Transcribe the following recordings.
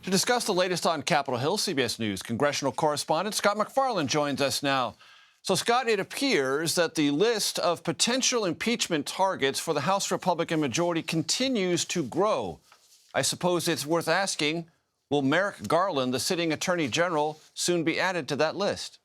To discuss the latest on Capitol Hill, CBS News congressional correspondent Scott MacFarlane joins us now. So, Scott, it appears that the list of potential impeachment targets for the House Republican majority continues to grow. I suppose it's worth asking, will Merrick Garland, the sitting Attorney General, soon be added to that list?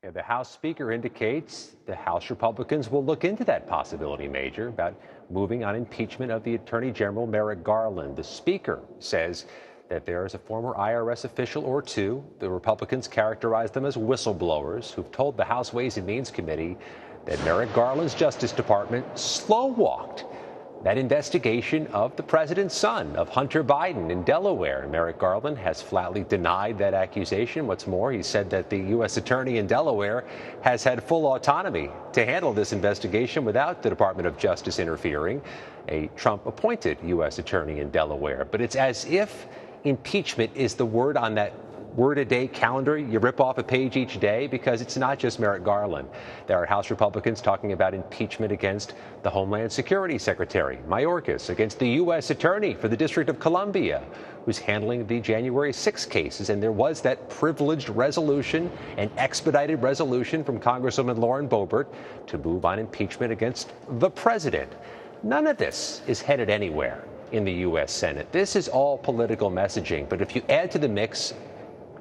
Yeah, the House Speaker indicates the House Republicans will look into that possibility, Major, about moving on impeachment of the Attorney General Merrick Garland. The Speaker says that there is a former IRS official or two, the Republicans characterize them as whistleblowers, who've told the House Ways and Means Committee that Merrick Garland's Justice Department slow-walked that investigation of the president's son, of Hunter Biden, in Delaware. Merrick Garland has flatly denied that accusation. What's more, he said that the U.S. attorney in Delaware has had full autonomy to handle this investigation without the Department of Justice interfering, a Trump-appointed U.S. attorney in Delaware. But it's as if impeachment is the word on that word-a-day calendar. You rip off a page each day, because it's not just Merrick Garland. There are House Republicans talking about impeachment against the Homeland Security Secretary, Mayorkas, against the U.S. Attorney for the District of Columbia, who's handling the January 6 cases. And there was that privileged resolution, an expedited resolution from Congresswoman Lauren Boebert to move on impeachment against the president. None of this is headed anywhere in the U.S. Senate. This is all political messaging. But if you add to the mix,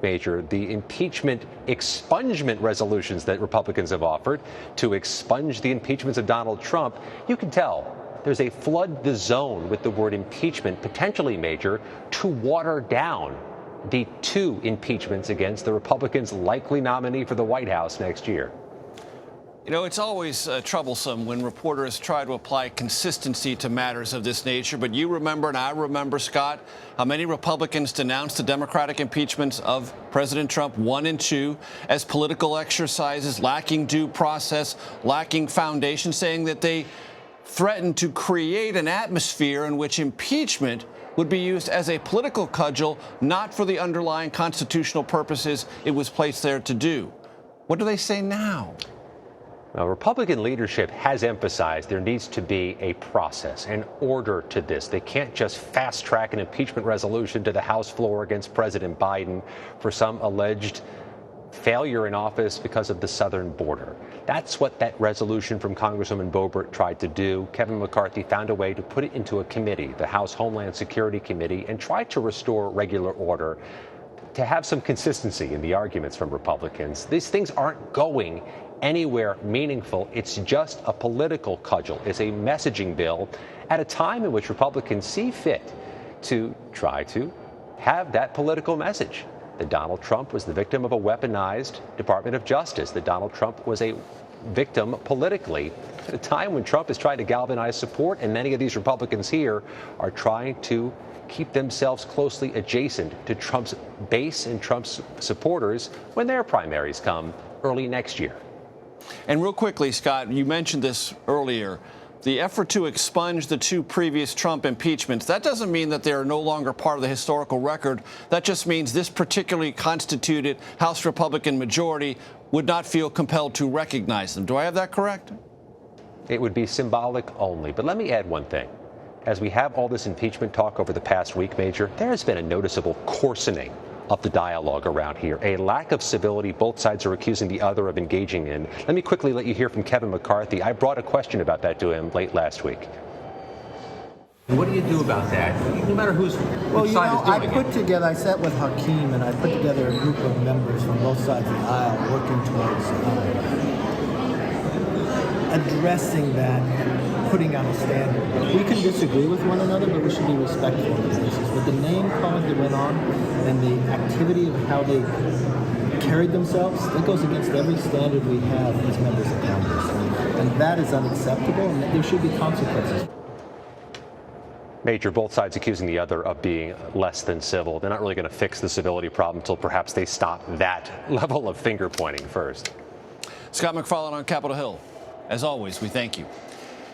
Major, the impeachment expungement resolutions that Republicans have offered to expunge the impeachments of Donald Trump, you can tell there's a flood the zone with the word impeachment, potentially, Major, to water down the two impeachments against the Republicans' likely nominee for the White House next year. You know, it's always troublesome when reporters try to apply consistency to matters of this nature. But you remember, and I remember, Scott, how many Republicans denounced the Democratic impeachments of President Trump 1 and 2 as political exercises, lacking due process, lacking foundation, saying that they threatened to create an atmosphere in which impeachment would be used as a political cudgel, not for the underlying constitutional purposes it was placed there to do. What do they say now? Now, Republican leadership has emphasized there needs to be a process, an order to this. They can't just fast-track an impeachment resolution to the House floor against President Biden for some alleged failure in office because of the southern border. That's what that resolution from Congresswoman Boebert tried to do. Kevin McCarthy found a way to put it into a committee, the House Homeland Security Committee, and try to restore regular order, to have some consistency in the arguments from Republicans. These things aren't going anywhere meaningful. It's just a political cudgel. It's a messaging bill at a time in which Republicans see fit to try to have that political message that Donald Trump was the victim of a weaponized Department of Justice, that Donald Trump was a victim politically at a time when Trump is trying to galvanize support, and many of these Republicans here are trying to keep themselves closely adjacent to Trump's base and Trump's supporters when their primaries come early next year. And real quickly, Scott, you mentioned this earlier. The effort to expunge the two previous Trump impeachments, that doesn't mean that they are no longer part of the historical record. That just means this particularly constituted House Republican majority would not feel compelled to recognize them. Do I have that correct? It would be symbolic only. But let me add one thing. As we have all this impeachment talk over the past week, Major, there has been a noticeable coarsening of the dialogue around here, a lack of civility both sides are accusing the other of engaging in. Let me quickly let you hear from Kevin McCarthy. I brought a question about that to him late last week. What do you do about that, no matter whose side is doing it? I sat with Hakeem and I put together a group of members from both sides of the aisle working towards addressing that and putting on a standard. We can disagree with one another, but we should be respectful of the cases. But the name calling that went on and the activity of how they carried themselves, that goes against every standard we have as members of Congress. And that is unacceptable, and there should be consequences. Major, both sides accusing the other of being less than civil. They're not really going to fix the civility problem until perhaps they stop that level of finger pointing first. Scott MacFarlane on Capitol Hill. As always, we thank you.